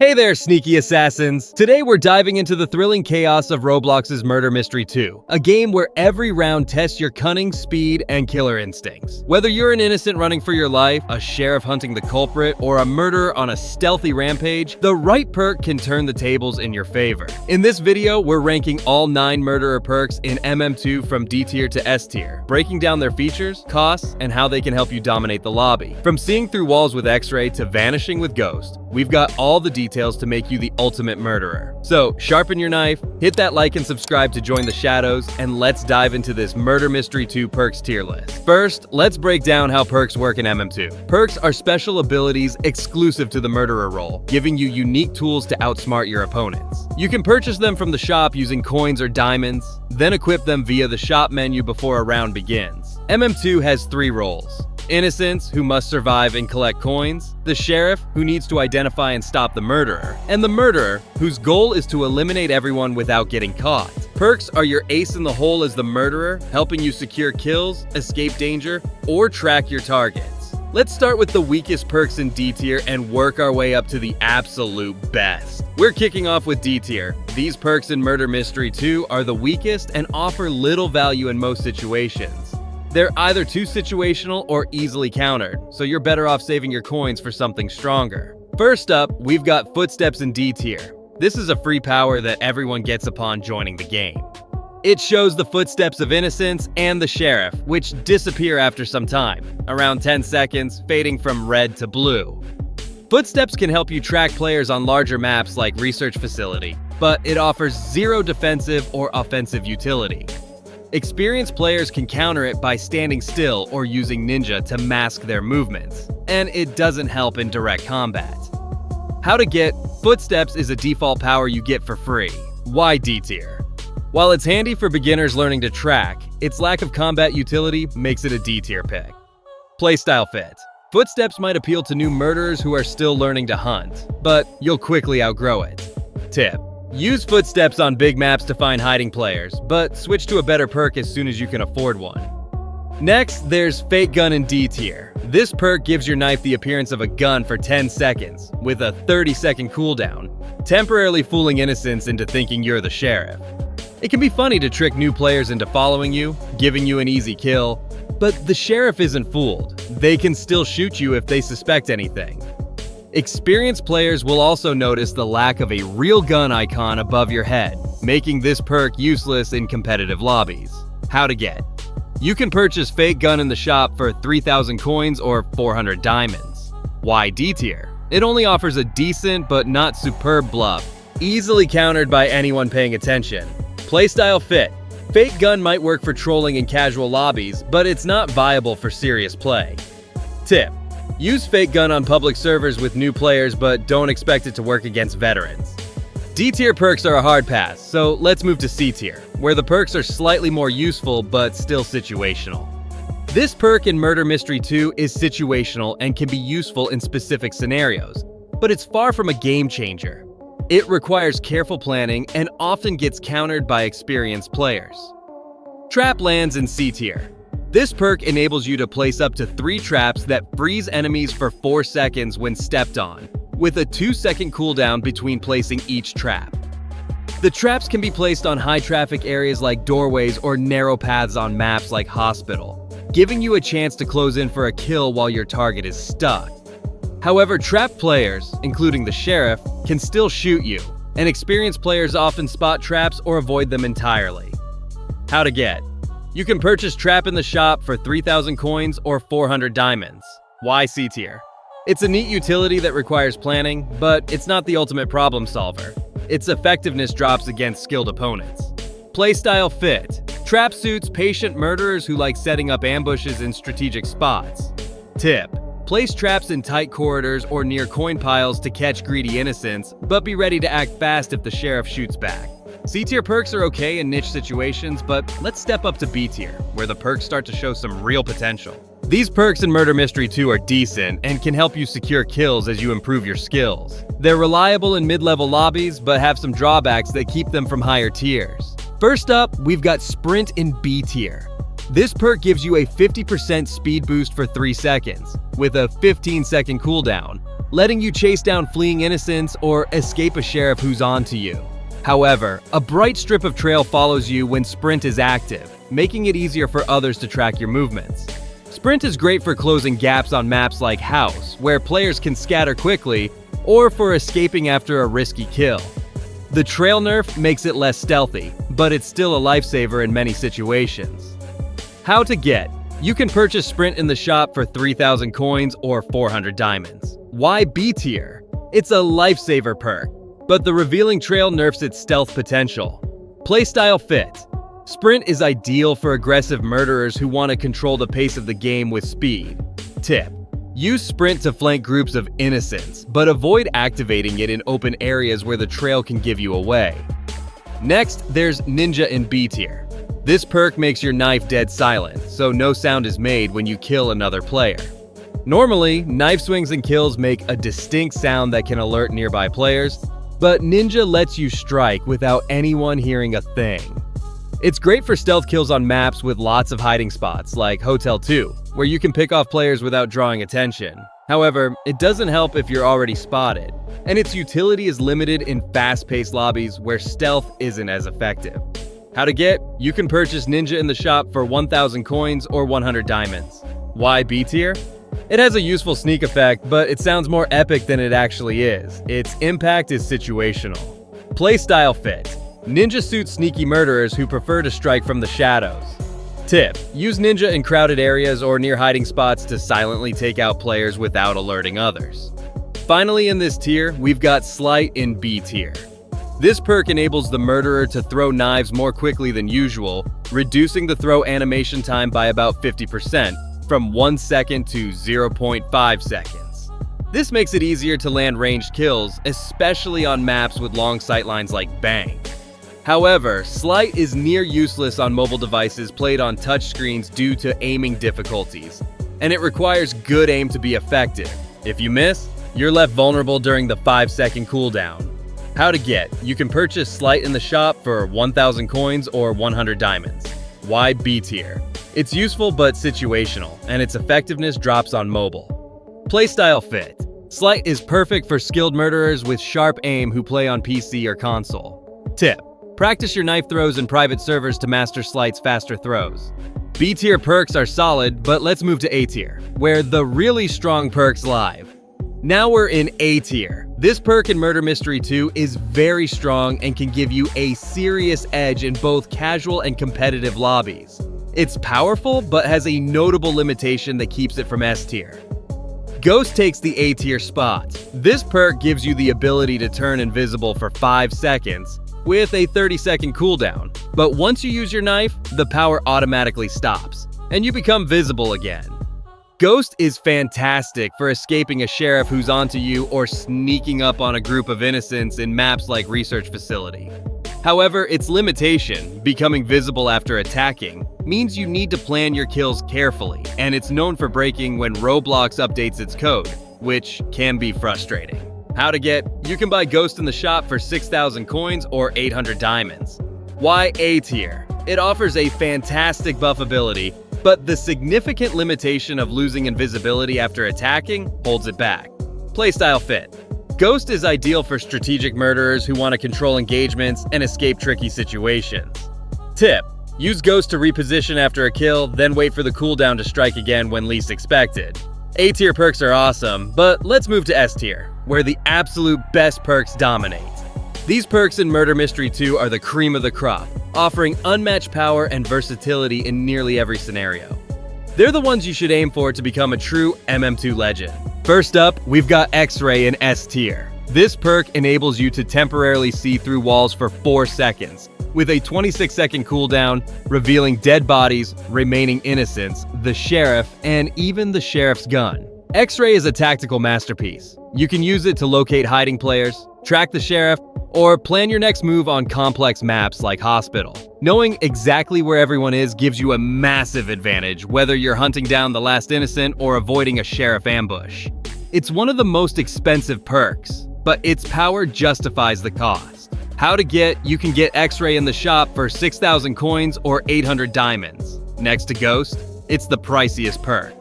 Hey there, sneaky assassins! Today we're diving into the thrilling chaos of Roblox's Murder Mystery 2, a game where every round tests your cunning, speed, and killer instincts. Whether you're an innocent running for your life, a sheriff hunting the culprit, or a murderer on a stealthy rampage, the right perk can turn the tables in your favor. In this video, we're ranking all 9 murderer perks in MM2 from D tier to S tier, breaking down their features, costs, and how they can help you dominate the lobby. From seeing through walls with X-ray to vanishing with Ghost, we've got all the details to make you the ultimate murderer. So, sharpen your knife, hit that like and subscribe to join the shadows, and let's dive into this Murder Mystery 2 perks tier list. First, let's break down how perks work in MM2. Perks are special abilities exclusive to the murderer role, giving you unique tools to outsmart your opponents. You can purchase them from the shop using coins or diamonds, then equip them via the shop menu before a round begins. MM2 has 3 roles: Innocents, who must survive and collect coins, the sheriff, who needs to identify and stop the murderer, and the murderer, whose goal is to eliminate everyone without getting caught. Perks are your ace in the hole as the murderer, helping you secure kills, escape danger, or track your targets. Let's start with the weakest perks in D tier and work our way up to the absolute best. We're kicking off with D tier. These perks in Murder Mystery 2 are the weakest and offer little value in most situations. They're either too situational or easily countered, so you're better off saving your coins for something stronger. First up, we've got Footsteps in D tier. This is a free power that everyone gets upon joining the game. It shows the footsteps of innocents and the sheriff, which disappear after some time, around 10 seconds, fading from red to blue. Footsteps can help you track players on larger maps like Research Facility, but it offers zero defensive or offensive utility. Experienced players can counter it by standing still or using ninja to mask their movements, and it doesn't help in direct combat. How to get Footsteps is a default power you get for free. Why D tier? While it's handy for beginners learning to track, its lack of combat utility makes it a D tier pick. Playstyle fit. Footsteps might appeal to new murderers who are still learning to hunt, but you'll quickly outgrow it. Tip: use Footsteps on big maps to find hiding players, but switch to a better perk as soon as you can afford one. Next, there's Fake Gun in D tier. This perk gives your knife the appearance of a gun for 10 seconds, with a 30-second cooldown, temporarily fooling innocents into thinking you're the sheriff. It can be funny to trick new players into following you, giving you an easy kill, but the sheriff isn't fooled. They can still shoot you if they suspect anything. Experienced players will also notice the lack of a real gun icon above your head, making this perk useless in competitive lobbies. How to get? You can purchase Fake Gun in the shop for 3,000 coins or 400 diamonds. Why D tier? It only offers a decent but not superb bluff, easily countered by anyone paying attention. Playstyle fit. Fake Gun might work for trolling in casual lobbies, but it's not viable for serious play. Tip: use Fake Gun on public servers with new players, but don't expect it to work against veterans. D tier perks are a hard pass, so let's move to C tier, where the perks are slightly more useful but still situational. This perk in Murder Mystery 2 is situational and can be useful in specific scenarios, but it's far from a game changer. It requires careful planning and often gets countered by experienced players. Trap lands in C tier. This perk enables you to place up to 3 traps that freeze enemies for 4 seconds when stepped on, with a 2-second cooldown between placing each trap. The traps can be placed on high-traffic areas like doorways or narrow paths on maps like Hospital, giving you a chance to close in for a kill while your target is stuck. However, trapped players, including the sheriff, can still shoot you, and experienced players often spot traps or avoid them entirely. How to get? You can purchase Trap in the shop for 3,000 coins or 400 diamonds. Why C tier? It's a neat utility that requires planning, but it's not the ultimate problem solver. Its effectiveness drops against skilled opponents. Playstyle fit. Trap suits patient murderers who like setting up ambushes in strategic spots. Tip: place traps in tight corridors or near coin piles to catch greedy innocents, but be ready to act fast if the sheriff shoots back. C tier perks are okay in niche situations, but let's step up to B tier, where the perks start to show some real potential. These perks in Murder Mystery 2 are decent and can help you secure kills as you improve your skills. They're reliable in mid-level lobbies, but have some drawbacks that keep them from higher tiers. First up, we've got Sprint in B tier. This perk gives you a 50% speed boost for 3 seconds, with a 15-second cooldown, letting you chase down fleeing innocents or escape a sheriff who's on to you. However, a bright strip of trail follows you when Sprint is active, making it easier for others to track your movements. Sprint is great for closing gaps on maps like House, where players can scatter quickly, or for escaping after a risky kill. The trail nerf makes it less stealthy, but it's still a lifesaver in many situations. How to get. You can purchase Sprint in the shop for 3,000 coins or 400 diamonds. Why Btier? It's a lifesaver perk, but the revealing trail nerfs its stealth potential. Playstyle fit. Sprint is ideal for aggressive murderers who want to control the pace of the game with speed. Tip. Use Sprint to flank groups of innocents, but avoid activating it in open areas where the trail can give you away. Next, there's Ninja in Btier. This perk makes your knife dead silent, so no sound is made when you kill another player. Normally, knife swings and kills make a distinct sound that can alert nearby players, but Ninja lets you strike without anyone hearing a thing. It's great for stealth kills on maps with lots of hiding spots, like Hotel 2, where you can pick off players without drawing attention. However, it doesn't help if you're already spotted, and its utility is limited in fast-paced lobbies where stealth isn't as effective. How to get? You can purchase Ninja in the shop for 1,000 coins or 100 diamonds. Why Btier? It has a useful sneak effect, but it sounds more epic than it actually is. Its impact is situational. Playstyle fit. Ninja suits sneaky murderers who prefer to strike from the shadows. Tip. Use Ninja in crowded areas or near hiding spots to silently take out players without alerting others. Finally in this tier, we've got Sleight in Btier. This perk enables the murderer to throw knives more quickly than usual, reducing the throw animation time by about 50%, from 1 second to 0.5 seconds. This makes it easier to land ranged kills, especially on maps with long sightlines like Bang. However, Sleight is near useless on mobile devices played on touchscreens due to aiming difficulties, and it requires good aim to be effective. If you miss, you're left vulnerable during the 5-second cooldown. How to get. You can purchase Sleight in the shop for 1,000 coins or 100 diamonds. Why Btier? It's useful but situational, and its effectiveness drops on mobile. Playstyle fit. Sleight is perfect for skilled murderers with sharp aim who play on PC or console. Tip. Practice your knife throws in private servers to master Slight's faster throws. Btier perks are solid, but let's move to A tier, where the really strong perks live. Now we're in A tier. This perk in Murder Mystery 2 is very strong and can give you a serious edge in both casual and competitive lobbies. It's powerful, but has a notable limitation that keeps it from S tier. Ghost takes the A tier spot. This perk gives you the ability to turn invisible for 5 seconds, with a 30-second cooldown. But once you use your knife, the power automatically stops, and you become visible again. Ghost is fantastic for escaping a sheriff who's onto you or sneaking up on a group of innocents in maps like Research Facility. However, its limitation, becoming visible after attacking, means you need to plan your kills carefully, and it's known for breaking when Roblox updates its code, which can be frustrating. How to get? You can buy Ghost in the shop for 6,000 coins or 800 diamonds. Why A tier? It offers a fantastic buff ability, but the significant limitation of losing invisibility after attacking holds it back. Playstyle fit. Ghost is ideal for strategic murderers who want to control engagements and escape tricky situations. Tip. Use Ghost to reposition after a kill, then wait for the cooldown to strike again when least expected. A tier perks are awesome, but let's move to S tier, where the absolute best perks dominate. These perks in Murder Mystery 2 are the cream of the crop, offering unmatched power and versatility in nearly every scenario. They're the ones you should aim for to become a true MM2 legend. First up, we've got X-Ray in S tier. This perk enables you to temporarily see through walls for 4 seconds, with a 26-second cooldown, revealing dead bodies, remaining innocents, the sheriff, and even the sheriff's gun. X-Ray is a tactical masterpiece. You can use it to locate hiding players, track the sheriff, or plan your next move on complex maps like Hospital. Knowing exactly where everyone is gives you a massive advantage, whether you're hunting down the last innocent or avoiding a sheriff ambush. It's one of the most expensive perks, but its power justifies the cost. How to get? You can get X-Ray in the shop for 6,000 coins or 800 diamonds. Next to Ghost, it's the priciest perk.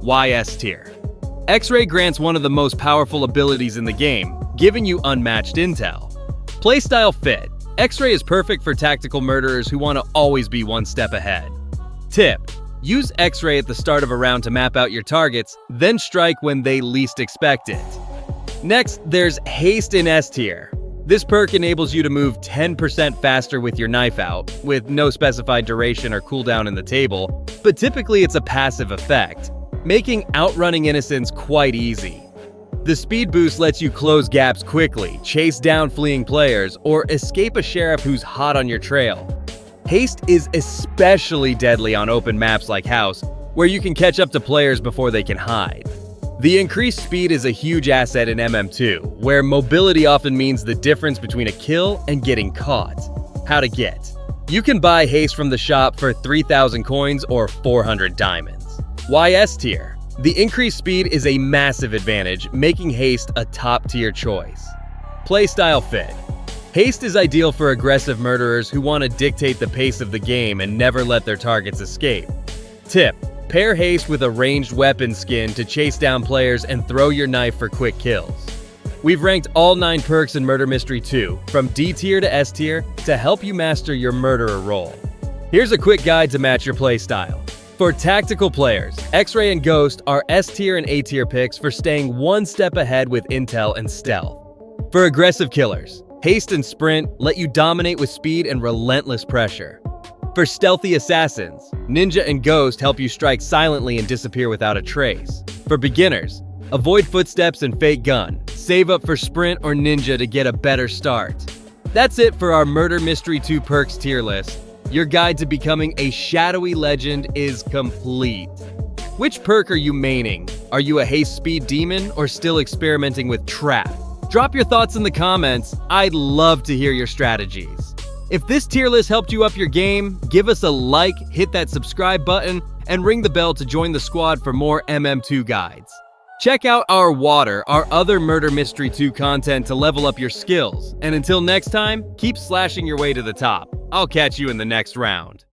Why S tier? X-Ray grants one of the most powerful abilities in the game, giving you unmatched intel. Playstyle fit. X-Ray is perfect for tactical murderers who want to always be one step ahead. Tip: use X-Ray at the start of a round to map out your targets, then strike when they least expect it. Next, there's Haste in S-Tier. This perk enables you to move 10% faster with your knife out, with no specified duration or cooldown in the table, but typically it's a passive effect, making outrunning innocents quite easy. The speed boost lets you close gaps quickly, chase down fleeing players, or escape a sheriff who's hot on your trail. Haste is especially deadly on open maps like House, where you can catch up to players before they can hide. The increased speed is a huge asset in MM2, where mobility often means the difference between a kill and getting caught. How to get. You can buy Haste from the shop for 3,000 coins or 400 diamonds. Why S-Tier? The increased speed is a massive advantage, making Haste a top-tier choice. Playstyle fit. Haste is ideal for aggressive murderers who want to dictate the pace of the game and never let their targets escape. Tip: pair Haste with a ranged weapon skin to chase down players and throw your knife for quick kills. We've ranked all 9 perks in Murder Mystery 2, from D tier to S tier, to help you master your murderer role. Here's a quick guide to match your playstyle. For tactical players, X-Ray and Ghost are S tier and A tier picks for staying one step ahead with intel and stealth. For aggressive killers, Haste and Sprint let you dominate with speed and relentless pressure. For stealthy assassins, Ninja and Ghost help you strike silently and disappear without a trace. For beginners, avoid footsteps and fake gun. Save up for Sprint or Ninja to get a better start. That's it for our Murder Mystery 2 perks tier list. Your guide to becoming a shadowy legend is complete. Which perk are you maining? Are you a Haste speed demon or still experimenting with Trap? Drop your thoughts in the comments. I'd love to hear your strategies. If this tier list helped you up your game, give us a like, hit that subscribe button, and ring the bell to join the squad for more MM2 guides. Check out our Water, our other Murder Mystery 2 content to level up your skills. And until next time, keep slashing your way to the top. I'll catch you in the next round.